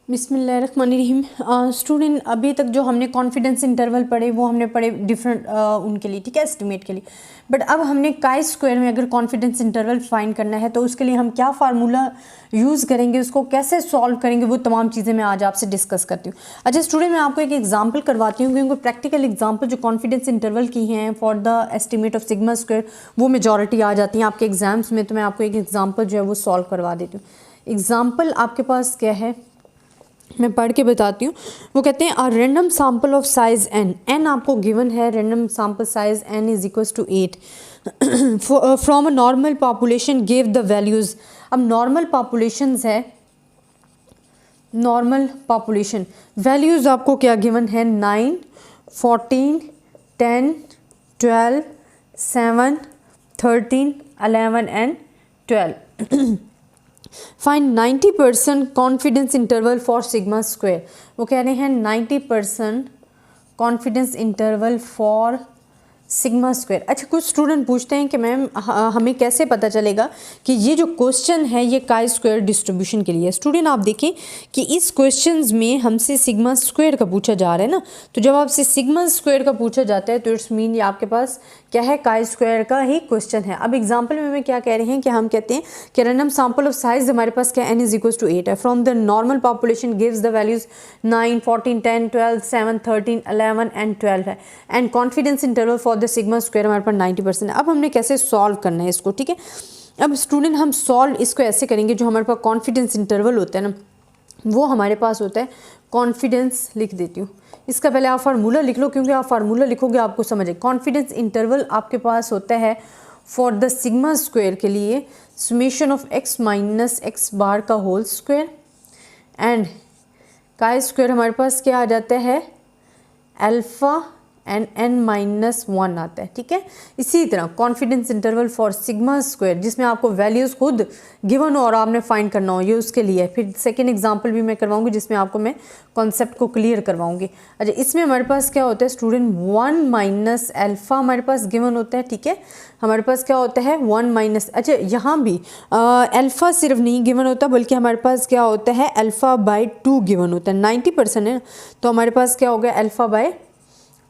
बिस्मिल्लाहिर्रहमानिर्रहीम। स्टूडेंट, अभी तक जो हमने कॉन्फिडेंस इंटरवल पढ़े वो हमने पढ़े डिफरेंट उनके लिए, ठीक है, एस्टिमेट के लिए। बट अब हमने काई स्क्वायर में अगर कॉन्फिडेंस इंटरवल फाइंड करना है तो उसके लिए हम क्या फार्मूला यूज़ करेंगे, उसको कैसे सॉल्व करेंगे, वो तमाम चीज़ें मैं आज आपसे डिस्कस करती हूँ। अच्छा स्टूडेंट, मैं आपको एक एग्जांपल करवाती हूँ क्योंकि प्रैक्टिकल एग्जांपल जो कॉन्फिडेंस इंटरवल की हैं for the estimate of sigma square वो मेजॉरिटी आ जाती हैं आपके एग्जाम्स में। तो मैं आपको एक एग्जाम्पल जो है वो सॉल्व करवा देती हूँ। एग्जाम्पल आपके पास क्या है, मैं पढ़ के बताती हूँ। वो कहते हैं a random sample of size N आपको गिवन है। Random sample size N is equals to 8 from a normal population give the values. अब नॉर्मल पॉपुलेशंस है, नॉर्मल पॉपुलेशन वैल्यूज़ आपको क्या गिवन है, 9, 14, 10, 12, 7, 13, 11 and 12। Find 90% confidence interval for sigma square. वो कह रहे हैं 90% confidence interval for sigma square. अच्छा, कुछ स्टूडेंट पूछते हैं कि मैम हमें कैसे पता चलेगा कि ये जो क्वेश्चन है ये काई स्क्वायर डिस्ट्रीब्यूशन के लिए है। स्टूडेंट आप देखें कि इस क्वेश्चंस में हमसे सिग्मा स्क्वायर का पूछा जा रहा है ना, तो जब आपसे सिग्मा स्क्वायर का पूछा जाता है तो इट्स मीन ये आपके पास क्या है, काई स्क्वायर का ही क्वेश्चन है। अब एग्जाम्पल में क्या कह रहे हैं कि हम कहते हैं कि रैंडम सैंपल ऑफ साइज हमारे पास क्या n इज इक्वल्स टू 8 है। From the normal population gives the values 9, 14, 10, 12, 7, 13, 11 and 12 है। And confidence interval for the sigma square हमारे पास 90% है। अब हमने कैसे सॉल्व करना है इसको, ठीक है। अब स्टूडेंट हम सॉल्व इसको ऐसे करेंगे, जो हमारे पास कॉन्फिडेंस इंटरवल होता है ना वो हमारे पास होता है कॉन्फिडेंस, लिख देती हूँ इसका, पहले आप फार्मूला लिख लो क्योंकि आप फार्मूला लिखोगे आपको समझ आए। कॉन्फिडेंस इंटरवल आपके पास होता है फॉर द सिग्मा स्क्वायर के लिए summation of x minus x bar का whole square and chi square हमारे पास क्या आ जाता है, अल्फ़ा एंड n माइनस 1 आता है, ठीक है। इसी तरह confidence interval for sigma square जिसमें आपको वैल्यूज़ खुद गिवन हो और आपने फाइंड करना हो, ये उसके लिए है। फिर सेकेंड एग्जांपल भी मैं करवाऊंगी जिसमें आपको मैं कॉन्सेप्ट को क्लियर करवाऊंगी। अच्छा, इसमें हमारे पास क्या होता है स्टूडेंट, 1 माइनस अल्फ़ा हमारे पास गिवन होता है, ठीक है। हमारे पास क्या होता है 1 माइनस, अच्छा यहाँ भी अल्फ़ा सिर्फ नहीं गिवन होता बल्कि हमारे पास क्या होता है अल्फ़ा बाई 2 गिवन होता है। 90% है ना, तो हमारे पास क्या हो गया अल्फ़ा बाई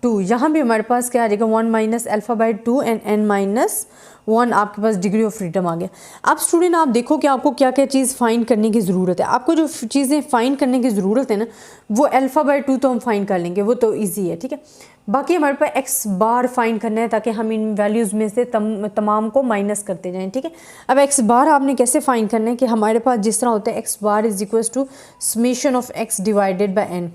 2। यहाँ भी हमारे पास क्या आ जाएगा 1 minus alpha by 2 and n minus 1 आपके पास डिग्री ऑफ फ्रीडम आ गया। अब स्टूडेंट आप देखो कि आपको क्या क्या चीज़ फाइंड करने की ज़रूरत है। आपको जो चीज़ें फाइंड करने की ज़रूरत है ना वो अल्फ़ा बाई 2 तो हम फाइंड कर लेंगे, वो तो ईजी है, ठीक है। बाकी हमारे पास एक्स बार फाइंड करना है ताकि हम इन वैल्यूज़ में से तमाम को माइनस करते जाएँ, ठीक है। अब एक्स बार आपने कैसे फाइंड करना है कि हमारे पास जिस तरह होता है X bar is equals to summation of X divided by N.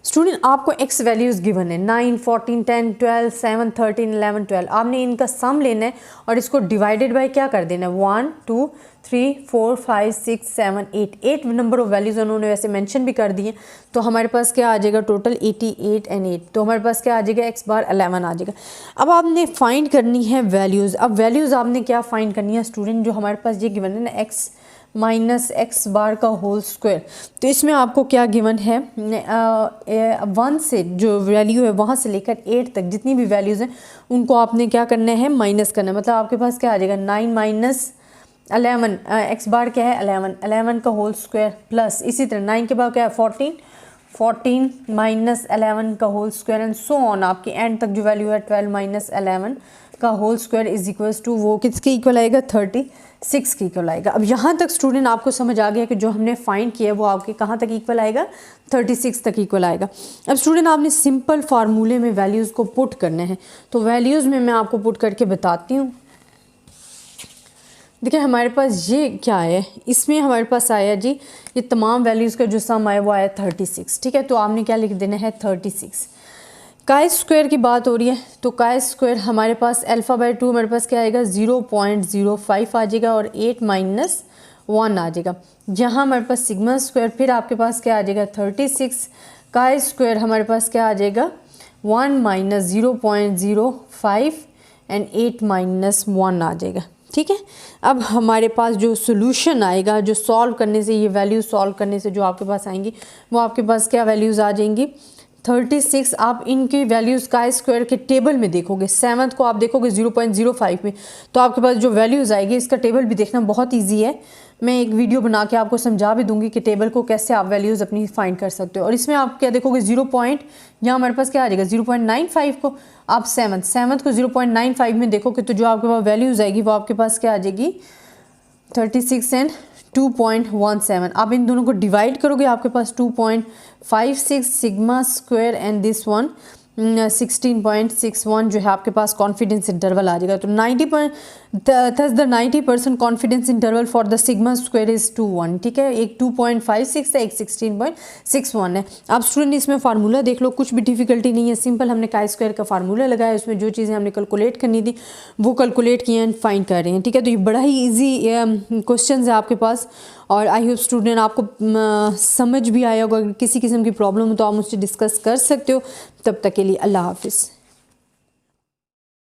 Student आपको x वैल्यूज़ गिवन है 9, 14, 10, 12, 7, 13, 11, 12। आपने इनका सम लेना है और इसको डिवाइडेड बाय क्या कर देना है 1, 2, 3, 4, 5, 6, 7, 8 नंबर ऑफ वैल्यूज़ उन्होंने वैसे मेंशन भी कर दिए। तो हमारे पास क्या आ जाएगा टोटल 88 एंड 8, तो हमारे पास क्या आ जाएगा x बार 11 आ जाएगा। अब आपने फाइंड करनी है वैल्यूज़। अब वैल्यूज़ आपने क्या फाइंड करनी है स्टूडेंट, जो हमारे पास ये गिवन है ना x माइनस एक्स बार का होल स्क्वायर, तो इसमें आपको क्या गिवन है 1 से जो वैल्यू है वहाँ से लेकर 8 तक जितनी भी वैल्यूज़ हैं उनको आपने क्या करना है माइनस करना है। मतलब आपके पास क्या आ जाएगा 9 माइनस 11, एक्स बार क्या है 11 का होल स्क्वायर प्लस इसी तरह 9 के बाद क्या है 14 माइनस 11 का whole square and so on आपकी एंड तक जो वैल्यू है 12 माइनस 11 का whole square is equals to वो किसके इक्वल आएगा 36 के इक्वल आएगा। अब यहाँ तक स्टूडेंट आपको समझ आ गया कि जो हमने फाइंड किया है वो आपके कहाँ तक इक्वल आएगा 36 तक इक्वल आएगा। अब स्टूडेंट आपने सिंपल फार्मूले में वैल्यूज़ को पुट करने हैं, तो वैल्यूज़ में मैं आपको पुट करके बताती हूँ। देखिए हमारे पास ये क्या है, इसमें हमारे पास आया जी ये तमाम वैल्यूज़ का जो सम आया वो आया 36, ठीक है। तो आपने क्या लिख देना है 36। काई स्क्वायर की बात हो रही है तो काई स्क्वायर हमारे पास अल्फ़ा बाई 2 हमारे पास क्या आएगा 0.05 आ जाएगा और 8 माइनस 1 आ जाएगा। जहाँ हमारे पास सिग्मा स्क्वायर फिर आपके पास क्या आ जाएगा 36। काई स्क्वायर हमारे पास क्या आ जाएगा 1 माइनस 0.05 एंड 8 माइनस 1 आ जाएगा, ठीक है। अब हमारे पास जो सोल्यूशन आएगा, जो सॉल्व करने से ये वैल्यू सॉल्व करने से जो आपके पास आएंगी वो आपके पास क्या वैल्यूज़ आ जाएंगी 36। आप इनकी वैल्यूज़ काई स्क्वायर के टेबल में देखोगे, 7th को आप देखोगे 0.05 में, तो आपके पास जो वैल्यूज़ आएगी इसका टेबल भी देखना बहुत ईजी है। मैं एक वीडियो बना के आपको समझा भी दूंगी कि टेबल को कैसे आप वैल्यूज़ अपनी फाइंड कर सकते हो। और इसमें आप क्या देखोगे 0 पॉइंट, यहाँ हमारे पास क्या आ जाएगा 0.95 को आप सेवन्थ को 0.95 में देखोगे तो जो आपके पास वैल्यूज़ आएगी वो आपके पास क्या आ जाएगी 36 एंड 2.17। आप इन दोनों को डिवाइड करोगे आपके पास 2.56 sigma square and this one 16.61 जो है आपके पास कॉन्फिडेंस इंटरवल आ जाएगा। तो 90% confidence interval for the sigma square is 2.1, ठीक है। एक 2.56 है, एक 16.61 है। आप स्टूडेंट इसमें फार्मूला देख लो, कुछ भी डिफिकल्टी नहीं है, सिंपल हमने काई स्क्वायर का फार्मूला लगाया, उसमें जो चीज़ें हमने कैलकुलेट करनी थी वो कैलकुलेट किए एंड फाइंड कर रहे हैं, ठीक है। तो ये बड़ा ही ईजी क्वेश्चन है आपके पास और आई होप स्टूडेंट आपको समझ भी आया होगा। किसी किस्म की प्रॉब्लम हो तो आप मुझसे डिस्कस कर सकते हो। तब तक के लिए अल्लाह हाफिज़।